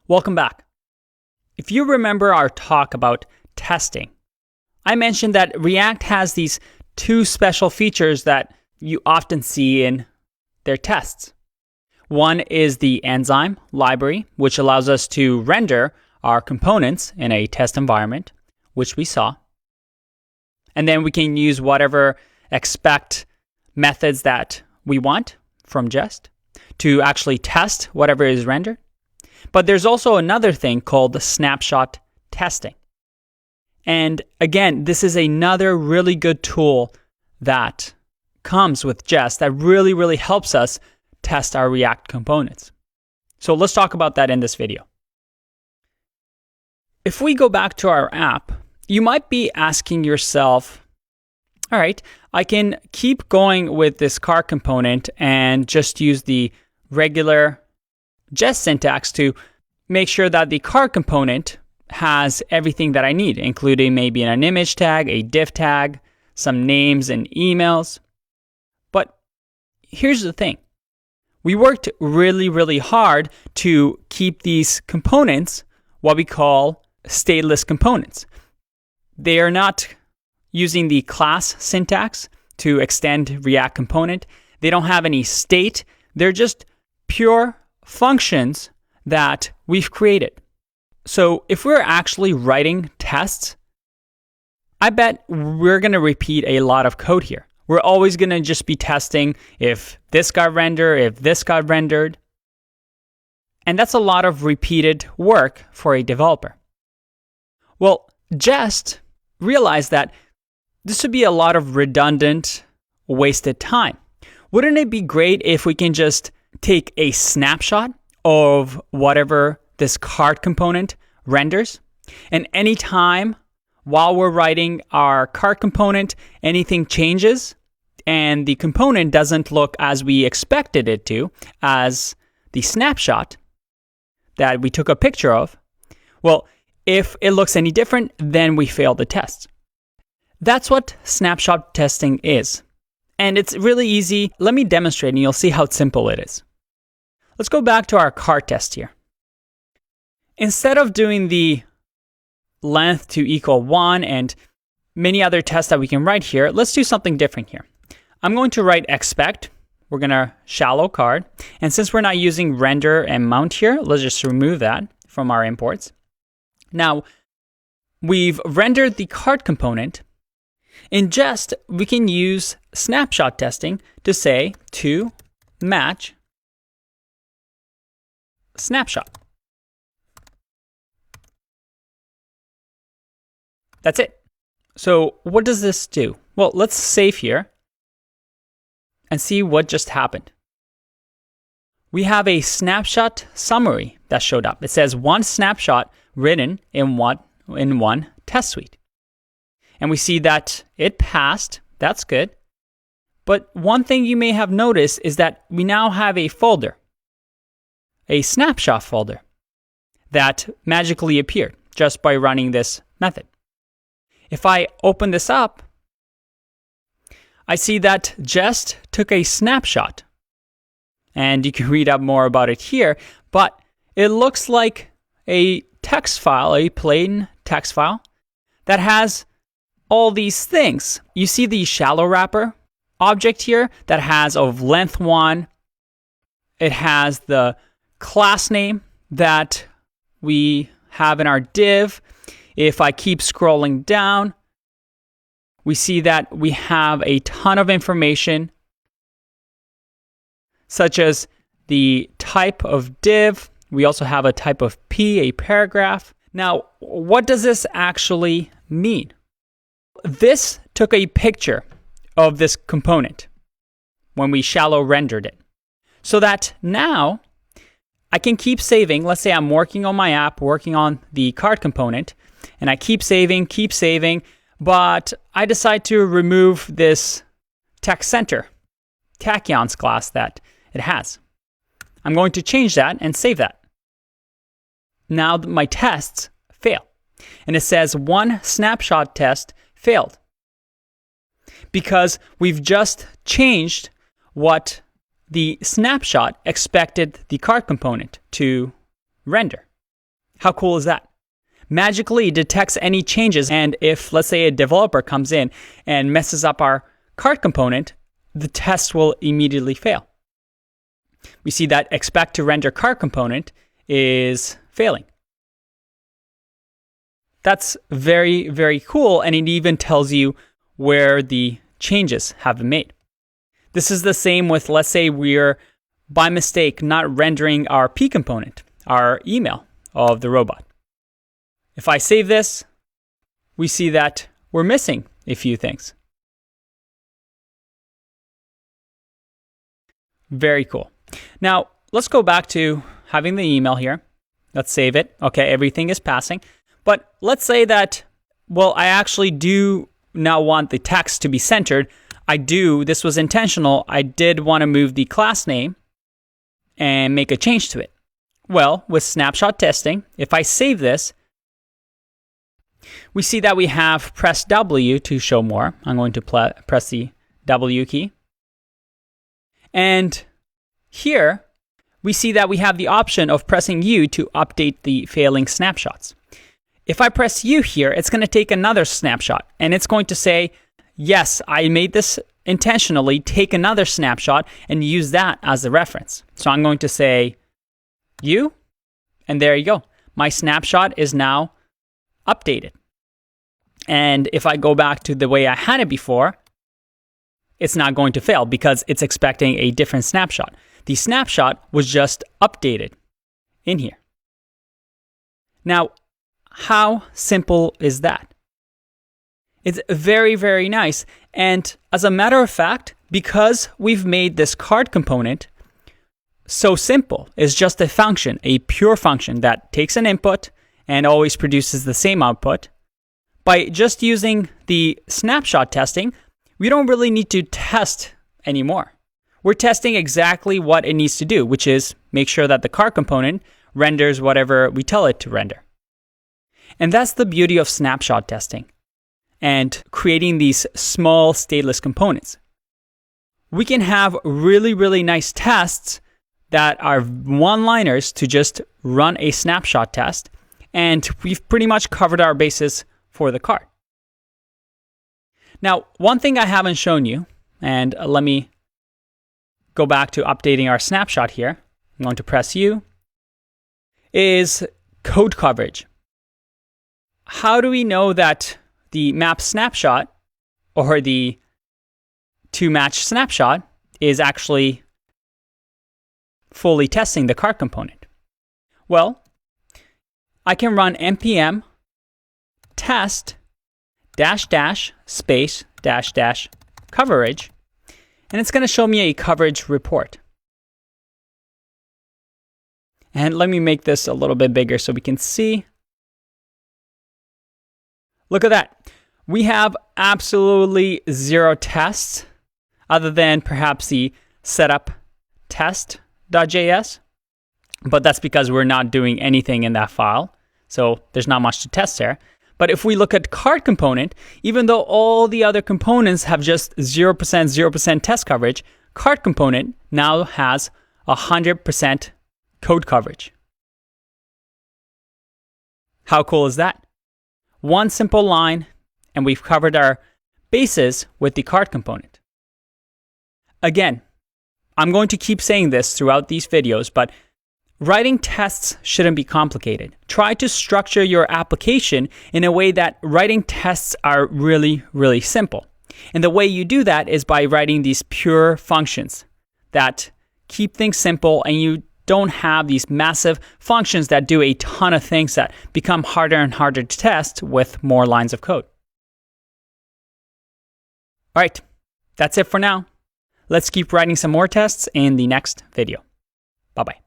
Welcome back. If you remember our talk about testing, I mentioned that React has these two special features that you often see in their tests. One is the enzyme library, which allows us to render our components in a test environment, which we saw. And then we can use whatever expect methods that we want from Jest to actually test whatever is rendered. But there's also another thing called the snapshot testing. And again, this is another really good tool that comes with Jest that really helps us test our React components. So let's talk about that in this video. If we go back to our app, you might be asking yourself, all right, I can keep going with this card component and just use the regular Jest syntax to make sure that the card component has everything that I need, including maybe an image tag, a div tag, some names and emails. But here's the thing. We worked really hard to keep these components what we call stateless components. They are not using the class syntax to extend React component. They don't have any state. They're just pure functions that we've created. So if we're actually writing tests, I bet we're going to repeat a lot of code here. We're always going to just be testing if this got rendered, if this got rendered. And that's a lot of repeated work for a developer. Well, Jest realized that this would be a lot of redundant, wasted time. Wouldn't it be great if we can just take a snapshot of whatever this card component renders, and anytime while we're writing our card component, anything changes and the component doesn't look as we expected it to, as the snapshot that we took a picture of, well, if it looks any different, then we failed the test. That's what snapshot testing is. And it's really easy. Let me demonstrate and you'll see how simple it is. Let's go back to our card test here. Instead of doing the length to equal 1 and many other tests that we can write here, let's do something different here. I'm going to write expect. We're going to shallow card. And since we're not using render and mount here, let's just remove that from our imports. Now, we've rendered the card component. In Jest, we can use snapshot testing to say to match snapshot. That's it. So what does this do? Well, let's save here and see what just happened. We have a snapshot summary that showed up. It says one snapshot written in one test suite. And we see that it passed. That's good. But one thing you may have noticed is that we now have a folder, a snapshot folder that magically appeared just by running this method. If I open this up, I see that Jest took a snapshot. And you can read up more about it here, but it looks like a text file, a plain text file that has all these things. You see the shallow wrapper object here that has of length 1. It has the class name that we have in our div. If I keep scrolling down, we see that we have a ton of information, such as the type of div. We also have a type of P, a paragraph. Now, what does this actually mean? This took a picture of this component when we shallow rendered it, so that now I can keep saving. Let's say I'm working on my app, working on the card component, and I keep saving, but I decide to remove this text center tachyons class that it has. I'm going to change that and save that. Now my tests fail. And it says one snapshot test failed because we've just changed what the snapshot expected the card component to render. How cool is that? Magically detects any changes, and if, let's say, a developer comes in and messes up our cart component, the test will immediately fail. We see that expect to render cart component is failing. That's very, very cool, and it even tells you where the changes have been made. This is the same with, let's say, we're by mistake not rendering our P component, our email of the robot. If I save this, we see that we're missing a few things. Very cool. Now, let's go back to having the email here. Let's save it. Okay, everything is passing. But let's say that, well, I actually do now want the text to be centered. This was intentional. I did want to move the class name and make a change to it. Well, with snapshot testing, if I save this, we see that we have press W to show more. I'm going to press the W key. And here, we see that we have the option of pressing U to update the failing snapshots. If I press U here, it's going to take another snapshot, and it's going to say, yes, I made this intentionally, take another snapshot and use that as the reference. So I'm going to say U, and there you go. My snapshot is now updated. And if I go back to the way I had it before, it's not going to fail because it's expecting a different snapshot. The snapshot was just updated in here. Now, how simple is that? It's very, very nice. And as a matter of fact, because we've made this card component so simple, it's just a function, a pure function that takes an input and always produces the same output. By just using the snapshot testing, we don't really need to test anymore. We're testing exactly what it needs to do, which is make sure that the card component renders whatever we tell it to render. And that's the beauty of snapshot testing and creating these small stateless components. We can have really, really nice tests that are one-liners to just run a snapshot test, and we've pretty much covered our bases for the card. Now, one thing I haven't shown you, and let me go back to updating our snapshot here. I'm going to press U, is code coverage. How do we know that the map snapshot or the to-match snapshot is actually fully testing the card component? Well, I can run npm test space coverage, and it's going to show me a coverage report. And let me make this a little bit bigger so we can see. Look at that. We have absolutely zero tests other than perhaps the setup test.js, but that's because we're not doing anything in that file. So there's not much to test there. But if we look at card component, even though all the other components have just 0% test coverage, card component now has 100% code coverage. How cool is that? One simple line, and we've covered our bases with the card component. Again, I'm going to keep saying this throughout these videos, but writing tests shouldn't be complicated. Try to structure your application in a way that writing tests are really, really simple. And the way you do that is by writing these pure functions that keep things simple, and you don't have these massive functions that do a ton of things that become harder and harder to test with more lines of code. All right, that's it for now. Let's keep writing some more tests in the next video. Bye-bye.